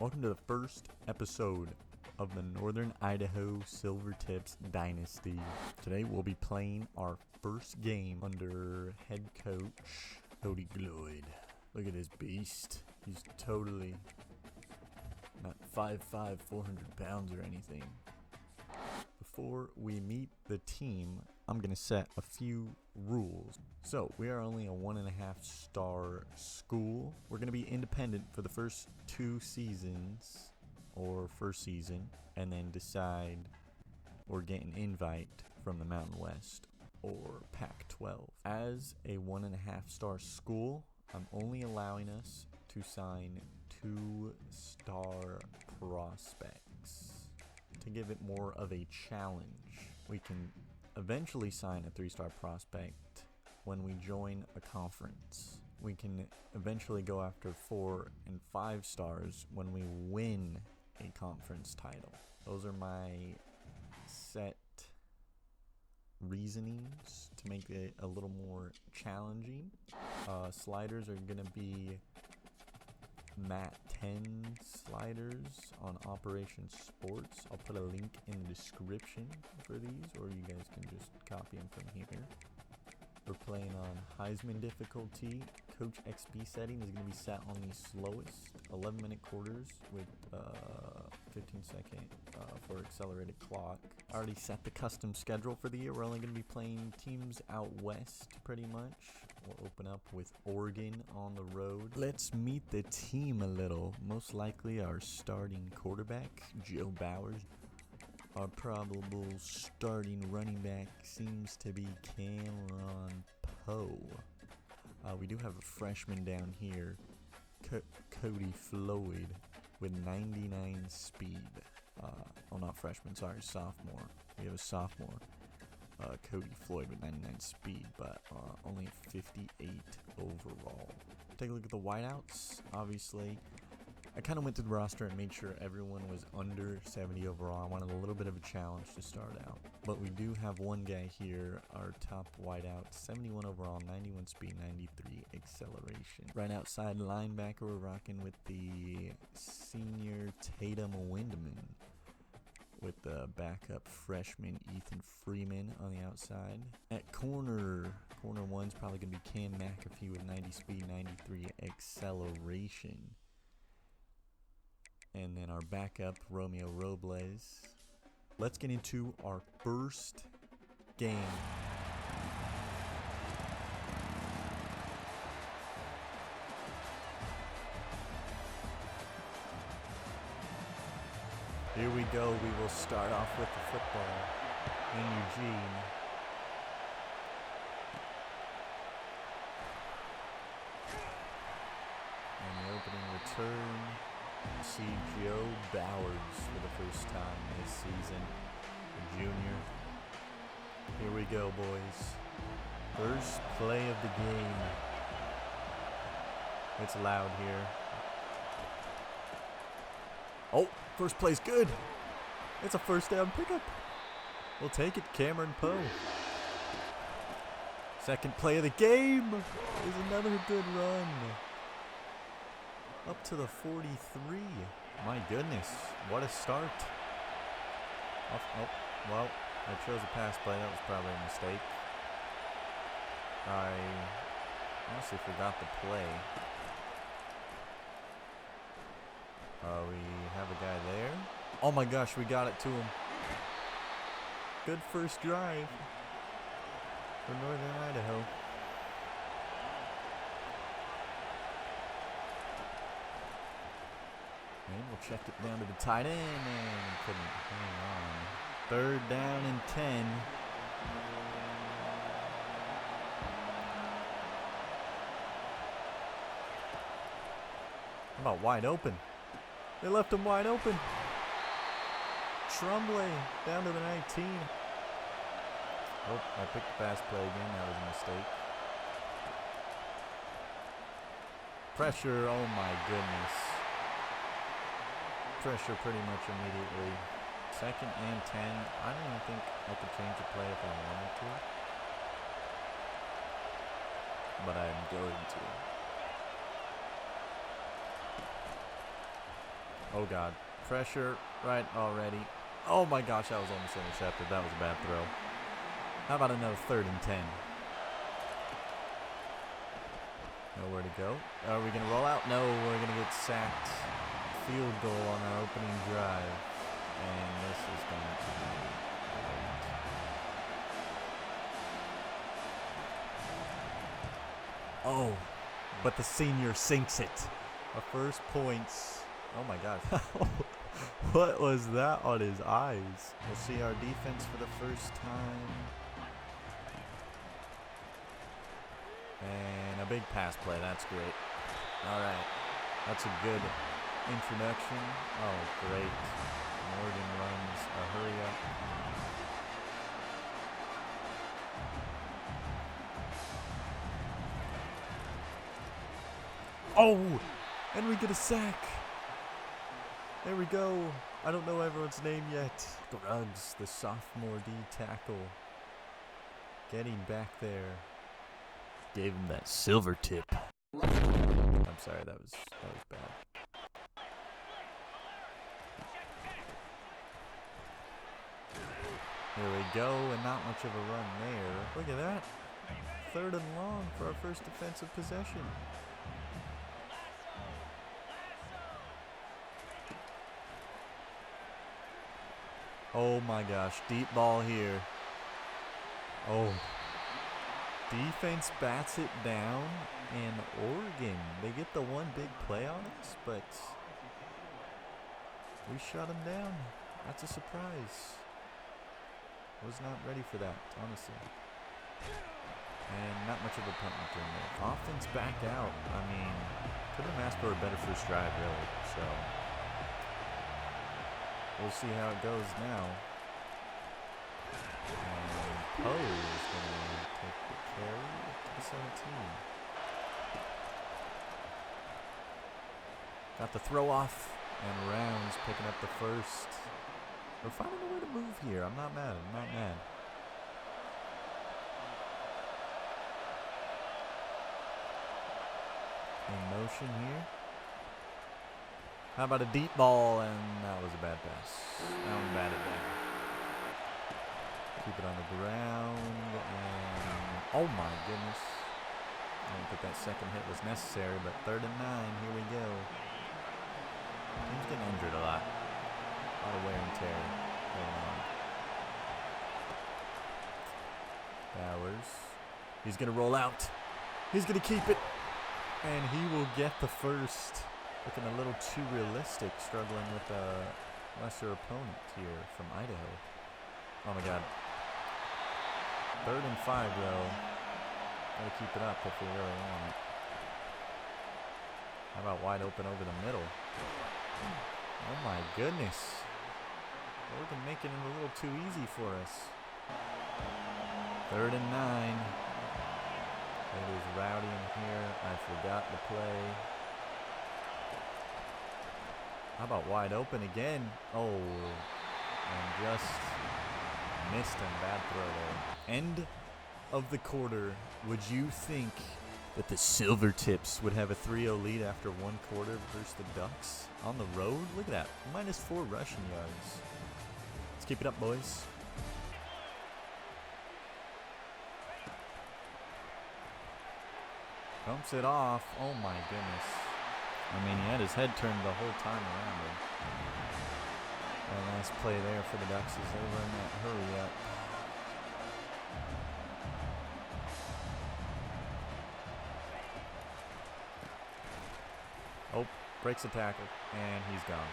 Welcome to the first episode of the Northern Idaho Silvertips Dynasty. Today we'll be playing our first game under head coach Cody Gloyd. Look at this beast. He's totally not 5'5", 400 pounds or anything. Before we meet the team, I'm going to set a few rules. So, we are only a 1.5 star school. We're going to be independent for the first 2 seasons, or first season, and then decide or get an invite from the Mountain West or Pac-12. As a 1.5 star school, I'm only allowing us to sign 2-star prospects to give it more of a challenge. We can eventually sign a 3-star prospect when we join a conference. We can eventually go after 4 and 5 stars when we win a conference title. Those are my set reasonings to make it a little more challenging. Sliders are going to be Mat 10 sliders on Operation Sports. I'll put a link in the description for these, or you guys can just copy them from here. We're playing on Heisman difficulty. Coach XP setting is going to be set on the slowest 11-minute quarters with 15-second for accelerated clock. I already set the custom schedule for the year. We're only going to be playing teams out west pretty much. We'll open up with Oregon on the road. Let's meet the team a little. Most likely our starting quarterback, Joe Bowers. Our probable starting running back seems to be Cameron Poe. We do have a freshman down here, Cody Floyd, with 99 speed. Not freshman, sorry, sophomore. We have a sophomore, Cody Floyd, with 99 speed, but only 58 overall. Take a look at the wideouts. Obviously, I kind of went through the roster and made sure everyone was under 70 overall. I wanted a little bit of a challenge to start out. But we do have one guy here, our top wideout, 71 overall, 91 speed, 93 acceleration. Right outside linebacker, we're rocking with the senior Tatum Windman, with the backup freshman Ethan Freeman on the outside. At corner 1's probably going to be Cam McAfee with 90 speed, 93 acceleration. And then our backup, Romeo Robles. Let's get into our first game. Here we go. We will start off with the football in Eugene. And the opening return. See Joe Bowers for the first time this season, a junior. Here we go, boys. First play of the game. It's loud here. Oh, first play's good. It's a first down pickup. We'll take it, Cameron Poe. Second play of the game is another good run. Up to the 43. My goodness, what a start. Well, I chose a pass play. That was probably a mistake. I honestly forgot the play. We have a guy there. Oh my gosh, we got it to him. Good first drive for Northern Idaho. And we'll check it down to the tight end, and couldn't hang on. 3rd down and 10. How about wide open? They left him wide open. Tremblay down to the 19. Oh, I picked the pass play again. That was a mistake. Pressure, oh my goodness. Pressure pretty much immediately. 2nd and 10. I don't even think I could change the play if I wanted to. But I'm going to. Oh, God. Pressure right already. Oh, my gosh. That was almost intercepted. That was a bad throw. How about another 3rd and 10? Nowhere to go. Are we going to roll out? No, we're going to get sacked. Field goal on our opening drive. And this is going to be great. Oh, but the senior sinks it. Our first points. Oh, my God. What was that on his eyes? We'll see our defense for the first time. And a big pass play. That's great. All right. That's a good introduction. Oh, great. Morgan runs a hurry up. Oh, and we get a sack. There we go. I don't know everyone's name yet. Gruggs, the sophomore D tackle. Getting back there. Gave him that silver tip. I'm sorry, that was bad. Here we go, and not much of a run there. Look at that. 3rd and long for our first defensive possession. Oh my gosh, deep ball here. Oh. Defense bats it down, and Oregon, they get the one big play on us, but we shut them down. That's a surprise. Was not ready for that, honestly. And not much of a punt return there. Offense back out. I mean, couldn't have asked for a better first drive, really. So we'll see how it goes now. And Poe is going to take the carry to the 17. Got the throw off, and Rounds picking up the first. We're finding a way to move here. I'm not mad. I'm not mad. In motion here. How about a deep ball? And that was a bad pass. That one batted down. Keep it on the ground. And oh my goodness. I don't think that second hit was necessary, but 3rd and 9. Here we go. Team's getting injured a lot. A lot of wear and tear going on. Bowers. He's going to roll out. He's going to keep it. And he will get the first. Looking a little too realistic, struggling with a lesser opponent here from Idaho. Oh my God. 3rd and 5 though. Gotta keep it up if we really want it. How about wide open over the middle? Oh my goodness. Oregon making it a little too easy for us. 3rd and 9. It is rowdy in here. I forgot the play. How about wide open again? Oh, and just missed him. Bad throw there. End of the quarter. Would you think that the Silvertips would have a 3-0 lead after one quarter versus the Ducks on the road? Look at that. -4 rushing yards. Let's keep it up, boys. Pumps it off. Oh my goodness. I mean, he had his head turned the whole time around him. A nice play there for the Ducks as they run that hurry up. Oh, breaks a tackle, and he's gone.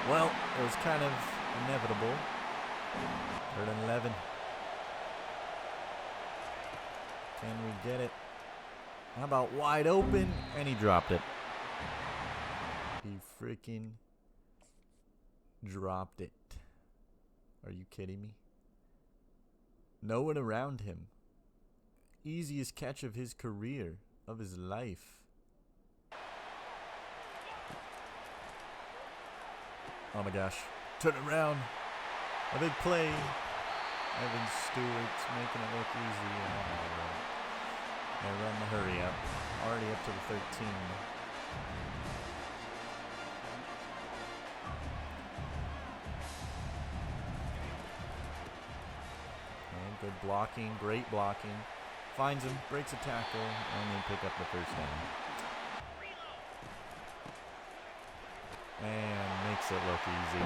Well, it was kind of inevitable. 3rd and 11. Can we get it? How about wide open? And he dropped it. He freaking dropped it. Are you kidding me? No one around him. Easiest catch of his career, of his life. Oh my gosh. Turn around. A big play. Evan Stewart's making it look easy. They run the hurry up. Already up to the 13. Good blocking, great blocking. Finds him, breaks a tackle, and they pick up the first down. And makes it look easy.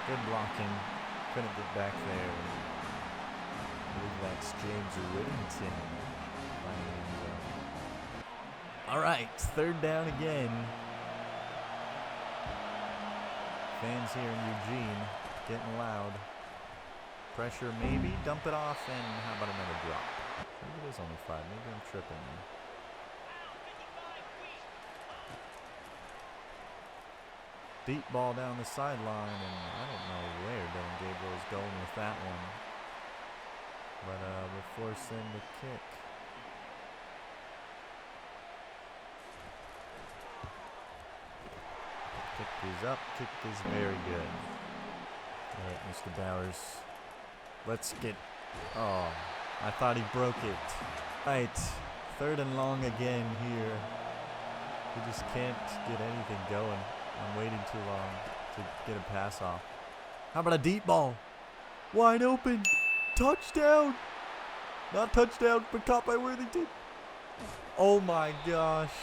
Good blocking. Couldn't get back there. I believe that's James Whittington. All right, third down again. Fans here in Eugene getting loud. Pressure maybe, dump it off, and how about another drop? Maybe it is only 5, maybe I'm tripping there. Deep ball down the sideline, and I don't know where Dylan Gabriel is going with that one. But we'll force them to kick. Kick is up, kick is very good. All right, Mr. Bowers. Let's get, oh, I thought he broke it. Right, third and long again here. We just can't get anything going. I'm waiting too long to get a pass off. How about a deep ball? Wide open. Touchdown. Not touchdown, but caught by Worthington. Oh my gosh.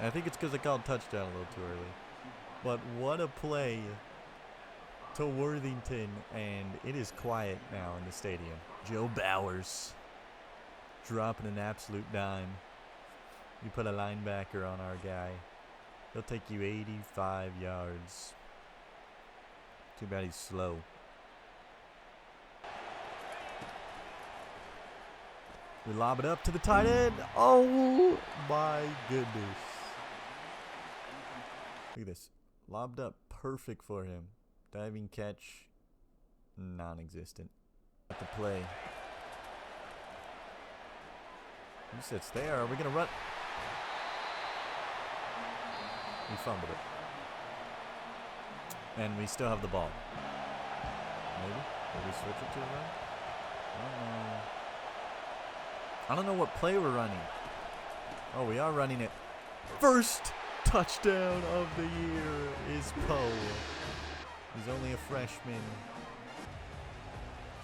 I think it's because I called touchdown a little too early. But what a play to Worthington, and it is quiet now in the stadium. Joe Bowers dropping an absolute dime. You put a linebacker on our guy. He'll take you 85 yards. Too bad he's slow. We lob it up to the tight end. Oh my goodness. Look at this. Lobbed up perfect for him. Diving catch, non-existent. At the play. He sits there. Are we going to run? We fumbled it. And we still have the ball. Maybe? Will we switch it to a run? I don't know. I don't know what play we're running. Oh, we are running it. First touchdown of the year is Poe. He's only a freshman.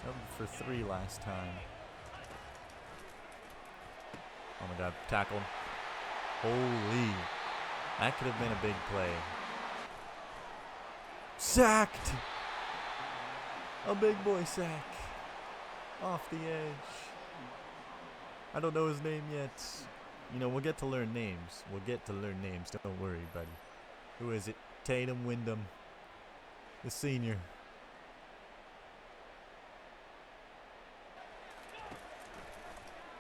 Jumped for 3 last time. Oh my God, tackled. Holy. That could have been a big play. Sacked! A big boy sack. Off the edge. I don't know his name yet. You know, we'll get to learn names. We'll get to learn names. Don't worry, buddy. Who is it? Tatum Wyndham. The senior.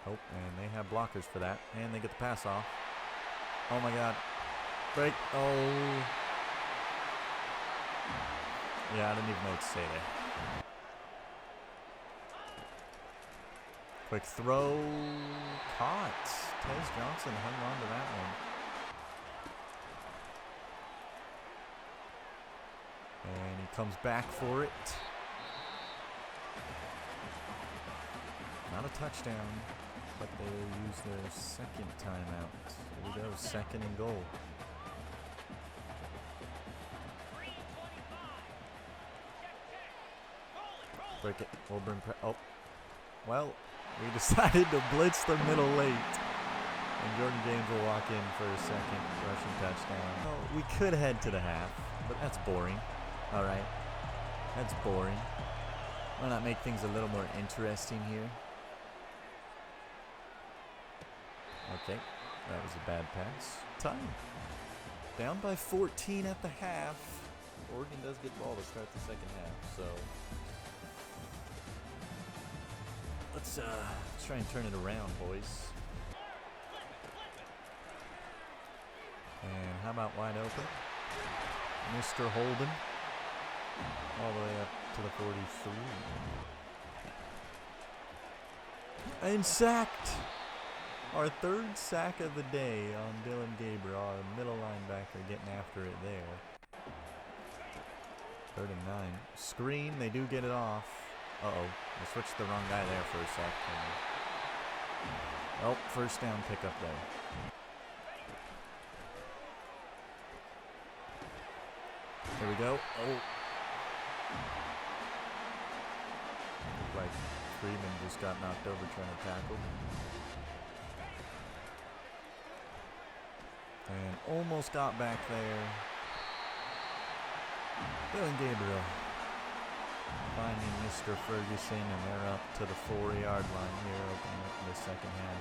Oh, and they have blockers for that. And they get the pass off. Oh my God. Break. Oh. Yeah, I didn't even know what to say there. Quick throw. Caught. Tez Johnson hung on to that one. And he comes back for it. Not a touchdown, but they use their second timeout. Here we go, 2nd and goal. Break it. Wilburn. Oh. Well, we decided to blitz the middle late. And Jordan James will walk in for a second rushing touchdown. Well, we could head to the half, but that's boring. All right. That's boring. Why not make things a little more interesting here? Okay. That was a bad pass. Time. Down by 14 at the half. Oregon does get ball to start the second half, so let's try and turn it around, boys. And how about wide open? Mr. Holden. All the way up to the 43. And sacked. Our 3rd sack of the day on Dylan Gabriel, our middle linebacker, getting after it there. 3rd and 9. Screen, they do get it off. Uh-oh, I switched the wrong guy there for a sec. Oh, first down pickup there. Here we go. Oh. Like Freeman just got knocked over trying to tackle. And almost got back there. Dylan Gabriel finding Mr. Ferguson, and they're up to the 4-yard line here, opening up in the second half.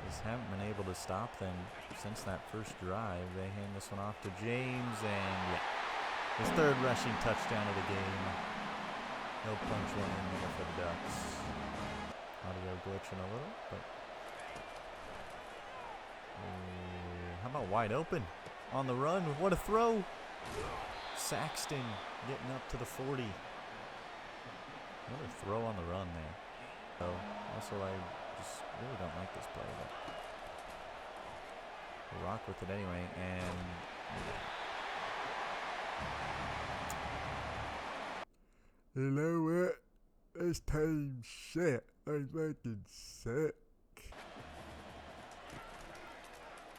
Just haven't been able to stop them since that first drive. They hand this one off to James, and yeah, his third rushing touchdown of the game. He'll punch one in there for the Ducks. Audio glitching a little, but how about wide open on the run? What a throw! Saxton getting up to the 40. What a throw on the run there. So also, I just really don't like this play, but we'll rock with it anyway. And you know what? This team's shit. They're fucking sick.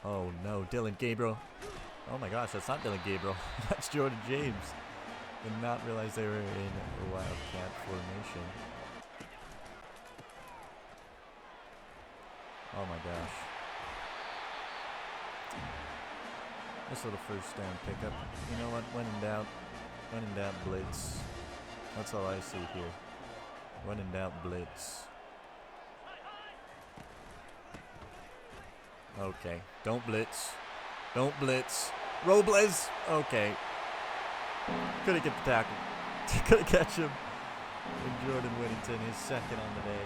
Oh no, Dylan Gabriel. Oh my gosh, that's not Dylan Gabriel. That's Jordan James. Did not realize they were in a Wildcat formation. Oh my gosh. This little first down pickup. You know what? When in doubt, blitz. That's all I see here. When in doubt, blitz. Okay, don't blitz. Don't blitz. Robles. Okay. Couldn't get the tackle. Couldn't catch him. And Jordan Whittington, his second on the day.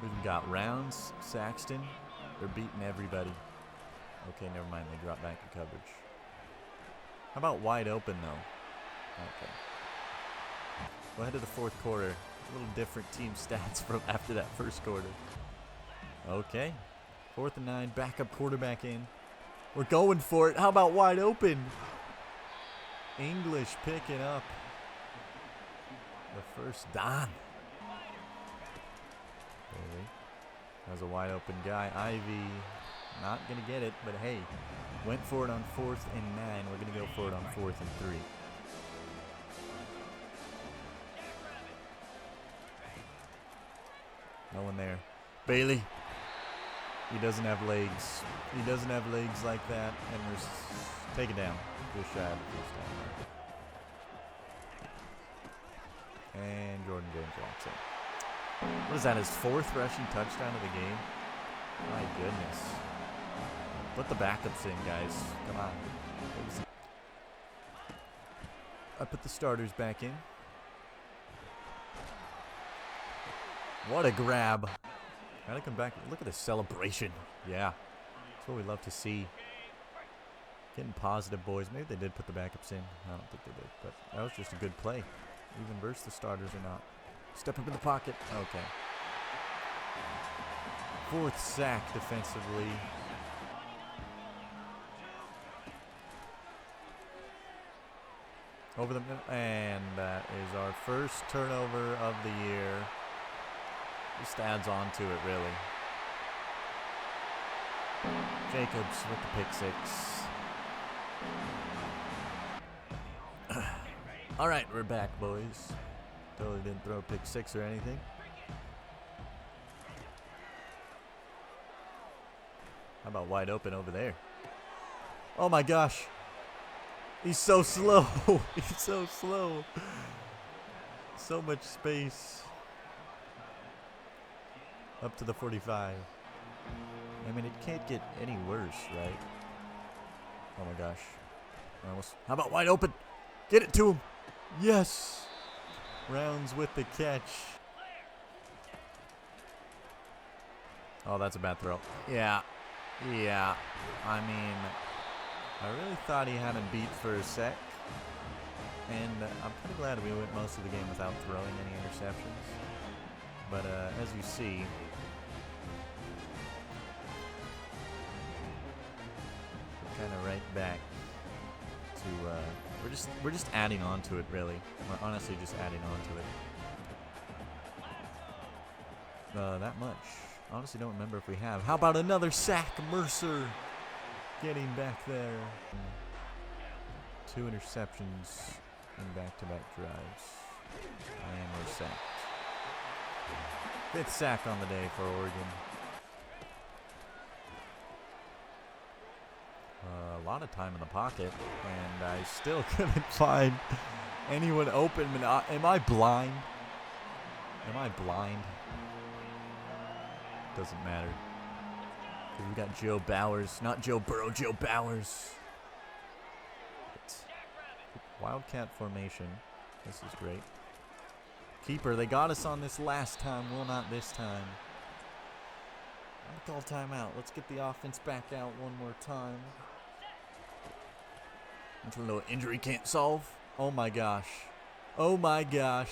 We've got Rounds, Saxton. They're beating everybody. Okay, never mind. They drop back in coverage. How about wide open, though? Okay. Go ahead to the fourth quarter. A little different team stats from after that first quarter. Okay. 4th and 9. Backup quarterback in. We're going for it. How about wide open? English picking up the first down. Bailey has a wide open guy. Ivy not going to get it, but hey, went for it on 4th and 9. We're going to go for it on 4th and 3. No one there. Bailey. He doesn't have legs. He doesn't have legs like that. And we're taken down. Just shy of the first down. And Jordan James walks in. What is that, his 4th rushing touchdown of the game? My goodness. Put the backups in, guys. Come on. I put the starters back in. What a grab. Gotta come back. Look at the celebration. Yeah. That's what we love to see. Getting positive, boys. Maybe they did put the backups in. I don't think they did. But that was just a good play. Even versus the starters or not. Step up in the pocket. Okay. 4th sack defensively. Over the middle. And that is our first turnover of the year. Just adds on to it, really. Jacobs with the pick 6. All right, we're back, boys. Totally didn't throw a pick 6 or anything. How about wide open over there? Oh my gosh. He's so slow. He's so slow. So much space. Up to the 45. I mean, it can't get any worse, right? Oh my gosh. Almost. How about wide open? Get it to him. Yes. Rounds with the catch. Oh, that's a bad throw. Yeah. Yeah. I mean, I really thought he had him beat for a sec. And I'm pretty glad we went most of the game without throwing any interceptions. But as you see, we're kind of right back to we're just adding on to it, really. We're honestly just adding on to it. That much. Honestly, don't remember if we have. How about another sack? Mercer getting back there. 2 interceptions in back-to-back drives. And we're sacked. Fifth sack on the day for Oregon. A lot of time in the pocket, and I still couldn't find anyone open. Am I blind? Am I blind? Doesn't matter. Because we got Joe Bowers. Not Joe Burrow, Joe Bowers. Wildcat formation. This is great. Keeper, they got us on this last time. Will not this time. I'll call timeout. Let's get the offense back out one more time. Until no injury can't solve. Oh my gosh. Oh my gosh.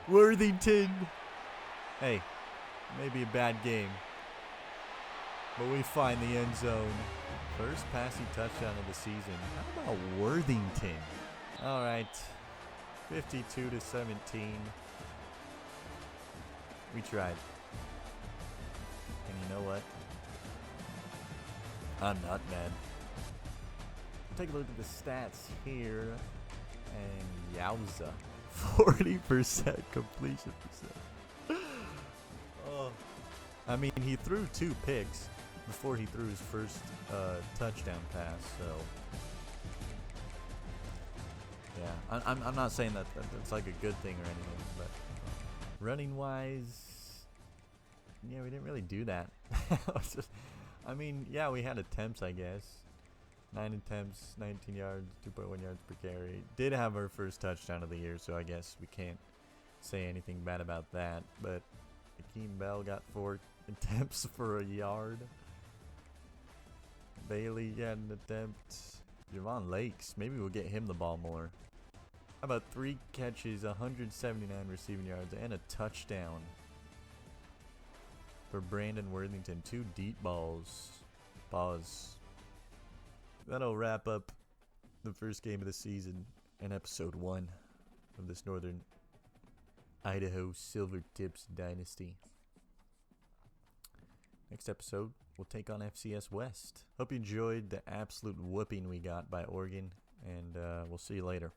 Worthington. Hey, maybe a bad game, but we find the end zone. First passing touchdown of the season. How about Worthington? All right, 52-17. We tried. And you know what? I'm not mad. Take a look at the stats here. And yowza. 40% completion percent. Oh. I mean, he threw 2 picks before he threw his first touchdown pass, so... Yeah, I'm not saying that that's like a good thing or anything, but running wise, yeah, we didn't really do that. I mean, yeah, we had attempts, I guess. 9 attempts, 19 yards, 2.1 yards per carry. Did have our first touchdown of the year, so I guess we can't say anything bad about that. But Akeem Bell got 4 attempts for a yard. Bailey had an attempt. Javon Lakes, maybe we'll get him the ball more. How about 3 catches, 179 receiving yards, and a touchdown for Brandon Worthington. 2 deep balls. Pause. That'll wrap up the first game of the season and episode 1 of this Northern Idaho Silvertips Dynasty. Next episode, we'll take on FCS West. Hope you enjoyed the absolute whooping we got by Oregon, and we'll see you later.